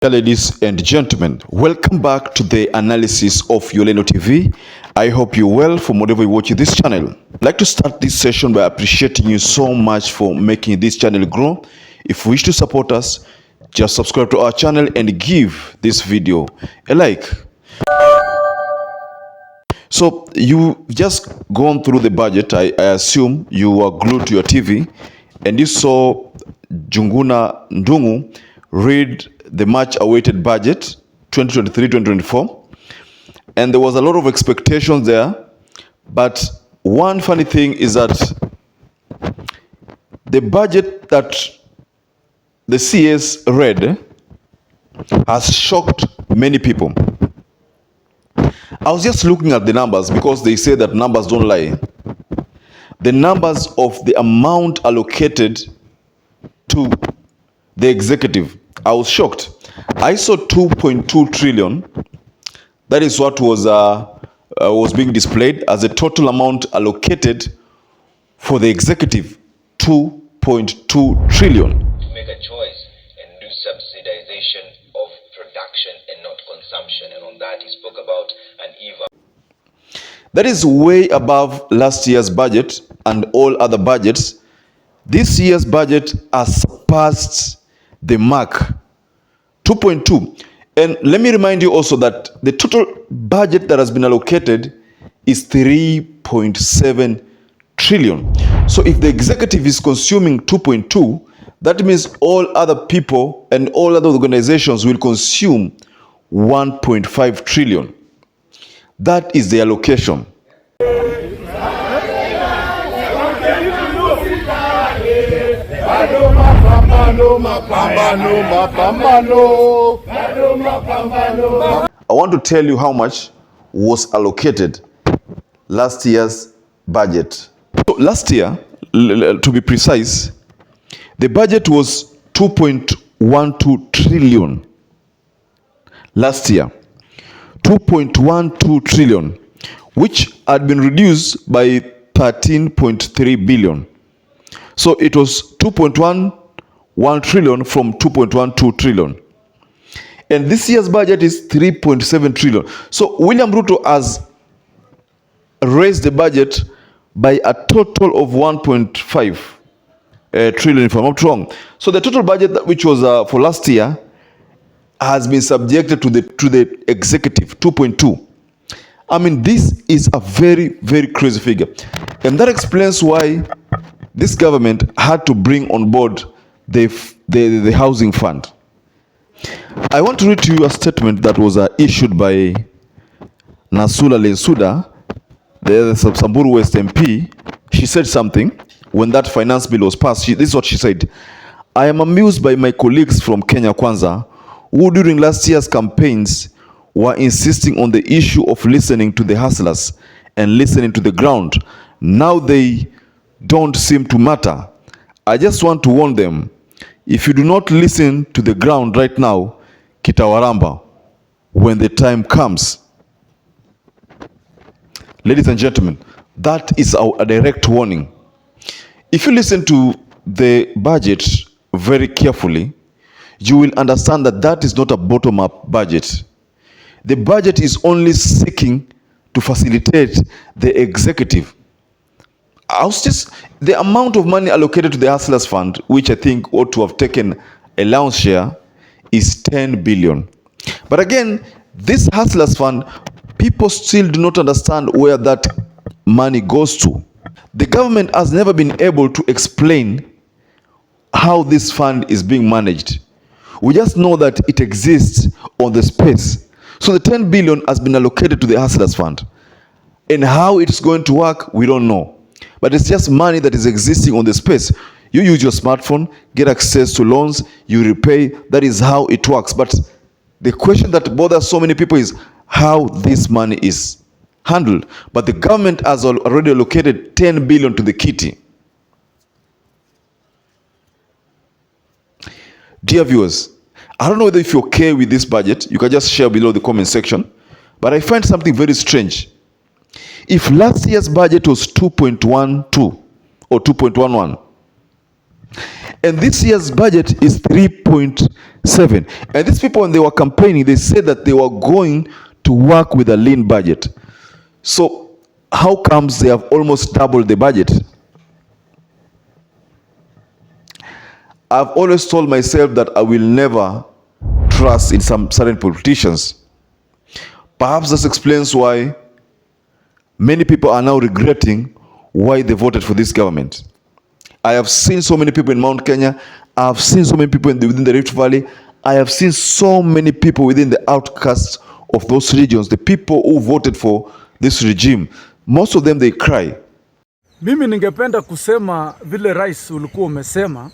Ladies and gentlemen, welcome back to the analysis of YOLENO TV. I hope you're well from whatever you watch this channel. I'd like to start this session by appreciating you so much for making this channel grow. If you wish to support us, just subscribe to our channel and give this video a like. So you've just gone through the budget. I assume you were glued to your TV and you saw NJUNGUNA read the much awaited budget 2023-2024, and there was a lot of expectations there. But one funny thing is that the budget that the CS read has shocked many people. I was just looking at the numbers because they say that numbers don't lie. The numbers of the amount allocated to the executive, I was shocked. I saw 2.2 trillion. That is what was being displayed as a total amount allocated for the executive. 2.2 trillion. To make a choice and do subsidization of production and not consumption, and on that he spoke about an EVA. That is way above last year's budget and all other budgets. This year's budget has surpassed the mark 2.2. And let me remind you also that the total budget that has been allocated is 3.7 trillion. So if the executive is consuming 2.2, that means all other people and all other organizations will consume 1.5 trillion. That is the allocation. I want to tell you how much was allocated last year's budget. So last year, to be precise, the budget was 2.12 trillion. Last year, 2.12 trillion, which had been reduced by 13.3 billion. So it was 2.11 trillion from 2.12 trillion. And this year's budget is 3.7 trillion. So William Ruto has raised the budget by a total of 1.5 trillion, if I'm not wrong. So the total budget which was for last year has been subjected to the executive, 2.2. I mean, this is a very, very crazy figure. And that explains why this government had to bring on board the housing fund. I want to read to you a statement that was issued by Nasula Lensuda, the Samburu West MP. She said something when that finance bill was passed. This is what she said. I am amused by my colleagues from Kenya Kwanza who during last year's campaigns were insisting on the issue of listening to the hustlers and listening to the ground. Now they don't seem to matter. I just want to warn them, if you do not listen to the ground right now, kitawaramba when the time comes. Ladies and gentlemen, that is a direct warning. If you listen to the budget very carefully, you will understand that that is not a bottom-up budget. The budget is only seeking to facilitate the executive. The amount of money allocated to the Hustlers Fund, which I think ought to have taken a lion's share, is 10 billion. But again, this Hustlers Fund, people still do not understand where that money goes to. The government has never been able to explain how this fund is being managed. We just know that it exists on the space. So the 10 billion has been allocated to the Hustlers Fund. And how it's going to work, we don't know. But it's just money that is existing on the space. You use your smartphone, get access to loans, you repay. That is how it works. But the question that bothers so many people is how this money is handled. But the government has already allocated 10 billion to the kitty. Dear viewers, I don't know whether if you're okay with this budget. You can just share below the comment section. But I find something very strange. If last year's budget was 2.12 or 2.11, And this year's budget is 3.7. And these people, when they were campaigning, they said that they were going to work with a lean budget. So how comes they have almost doubled the budget? I've always told myself that I will never trust in some certain politicians. Perhaps this explains why many people are now regretting why they voted for this government. I have seen so many people in Mount Kenya. I have seen so many people within the Rift Valley. I have seen so many people within the outcasts of those regions, the people who voted for this regime. Most of them, they cry. Mimi ningependa kusema vile rais ulikuwa umesema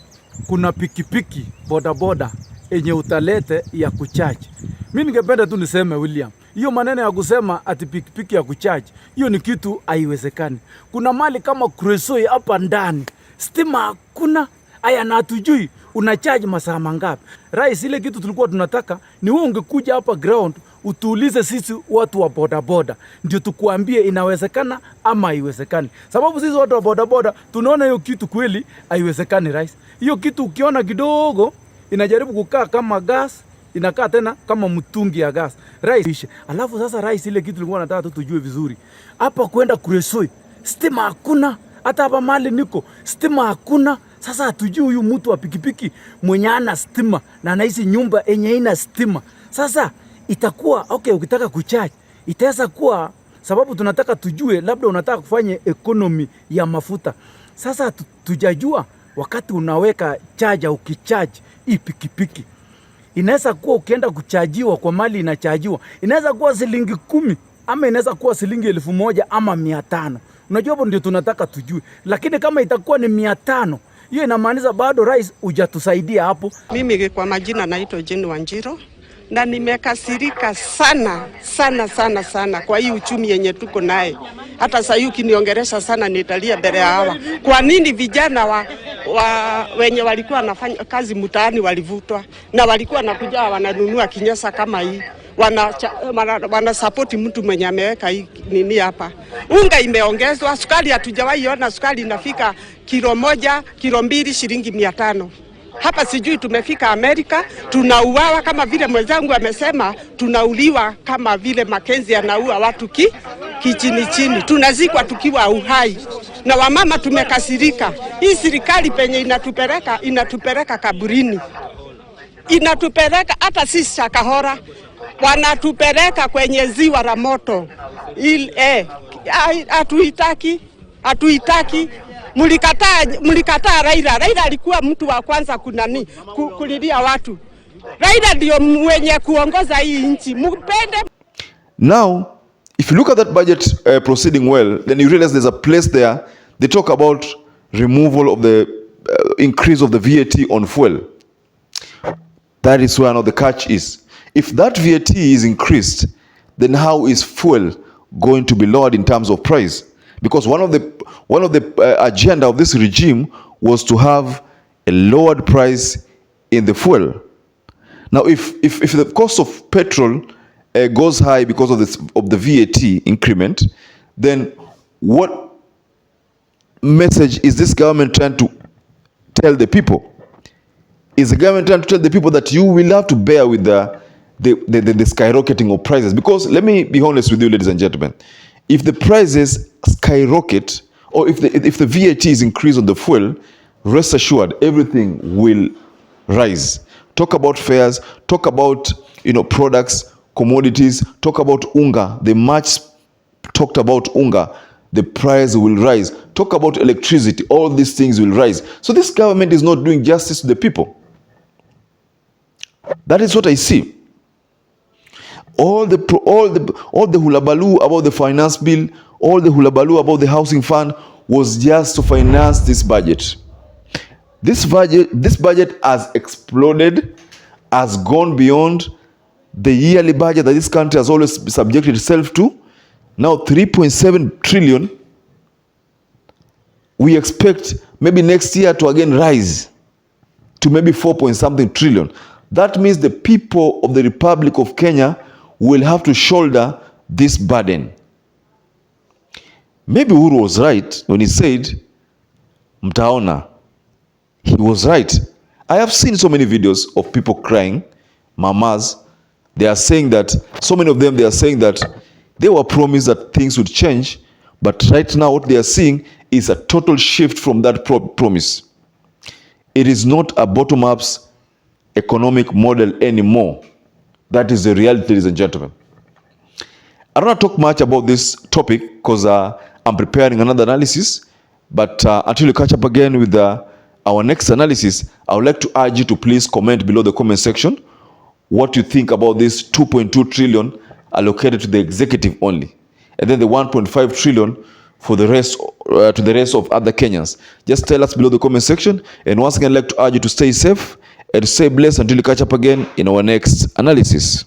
kuna pikipiki bodaboda enye utalete ya kuchaji. Mimi ningependa tu niseme William, hiyo maneno ya kusema ati pikipiki ya kuchaji, hiyo ni kitu haiwezekani. Kuna mali kama Kuresoi hapa ndani, stima hakuna, aya na hatujui unachaji masaa mangapi. Rais, ile kitu tulikuwa tunataka ni wewe ungekuja hapa ground utuulize sisi watu wa bodaboda, ndio tukuambie inawezekana ama haiwezekani. Sababu sisi watu wa bodaboda tunaona hiyo kitu kweli haiwezekani rais. Hiyo kitu ukiona kidogo inajaribu kukaa kama gas, inakaa tena kama mtungi ya gas. Rais, alafu sasa rais, ile kitu tulikuwa nataka tu tujue vizuri. Hapa kwenda Kuresoi, stima hakuna. Hata hapa mali niko, stima hakuna. Sasa hatujui huyu mtu wa pikipiki mwenye ana stima na anaishi nyumba yenye ina stima. Sasa itakuwa okay, ukitaka kucharge itaweza kuwa, sababu tunataka tujue, labda unataka kufanya economy ya mafuta. Sasa tujajua wakati unaweka charger ukicharge hii pikipiki, inaweza kuwa ukienda kuchajiwa kwa mali inachajiwa, inaweza kuwa shilingi 10 ama inaweza kuwa shilingi 1000 ama 500. Unajua hapo ndio tunataka tujue. Lakini kama itakuwa ni 500, hiyo inamaanisha bado rais hujatusaidia hapo. Mimi kwa majina naitwa Jeni Wanjiro na nimekasirika sana kwa hii uchumi yenye tuko naye. Hata sasa hivi kiniongeresha sana nitalia mbele ya hawa. Kwa nini vijana wenye walikuwa wanafanya kazi mtaani walivutwa na walikuwa nakuja wananunua kinyesa kama hii? Wana support mtu mwenye ameweka hii nini hapa. Unga imeongezwa, sukari hatujawahi ona sukari inafika kilo 1, kilo 2 shilingi 500. Hapa sijui tumefika Amerika, tunauawa kama vile mwenzangu amesema, tunauliwa kama vile Makenzi anaua watu chini. Tunazikwa tukiwa uhai. Na wamama tumekasirika. Hii serikali penye inatupeleka kaburini. Inatupeleka hata sisi Shakahora. Wanatupeleka kwenye ziwa la moto. Hatuitaki. Mulikataa Raila. Raila alikuwa mtu wa kwanza kulilia watu. Raila ndio mwenye kuongoza hii nchi. Mpende. Now, if you look at that budget proceeding well, then you realize there's a place there. They talk about removal of the increase of the VAT on fuel. That is where now the catch is. If that VAT is increased, then how is fuel going to be lowered in terms of price? Because one of the agenda of this regime was to have a lowered price in the fuel. Now, if the cost of petrol goes high because of the VAT increment, then what message is this government trying to tell the people? Is the government trying to tell the people that you will have to bear with the skyrocketing of prices? Because let me be honest with you, ladies and gentlemen, if the prices skyrocket, or if the VAT is increased on the fuel, rest assured everything will rise. Talk about fares, talk about products, commodities, talk about unga, the much talked about unga, the price will rise. Talk about electricity, all these things will rise. So this government is not doing justice to the people. That is what I see. All the hulabaloo about the finance bill, all the hulabaloo about the housing fund was just to finance this budget. This budget has exploded, has gone beyond the yearly budget that this country has always subjected itself to. Now 3.7 trillion. We expect maybe next year to again rise to maybe 4-point-something trillion. That means the people of the Republic of Kenya will have to shoulder this burden. Maybe Uhuru was right when he said, mtaona. he was right. I have seen so many videos of people crying, mamas. They are saying that, so many of them, they are saying that they were promised that things would change, but right now what they are seeing is a total shift from that promise. It is not a bottom-up economic model anymore. That is the reality, ladies and gentlemen. I don't want to talk much about this topic because I'm preparing another analysis. But until we catch up again with our next analysis, I would like to urge you to please comment below the comment section what you think about this 2.2 trillion allocated to the executive only, and then the 1.5 trillion for the rest, to the rest of other Kenyans. Just tell us below the comment section. And once again, I'd like to urge you to stay safe and stay blessed until we catch up again in our next analysis.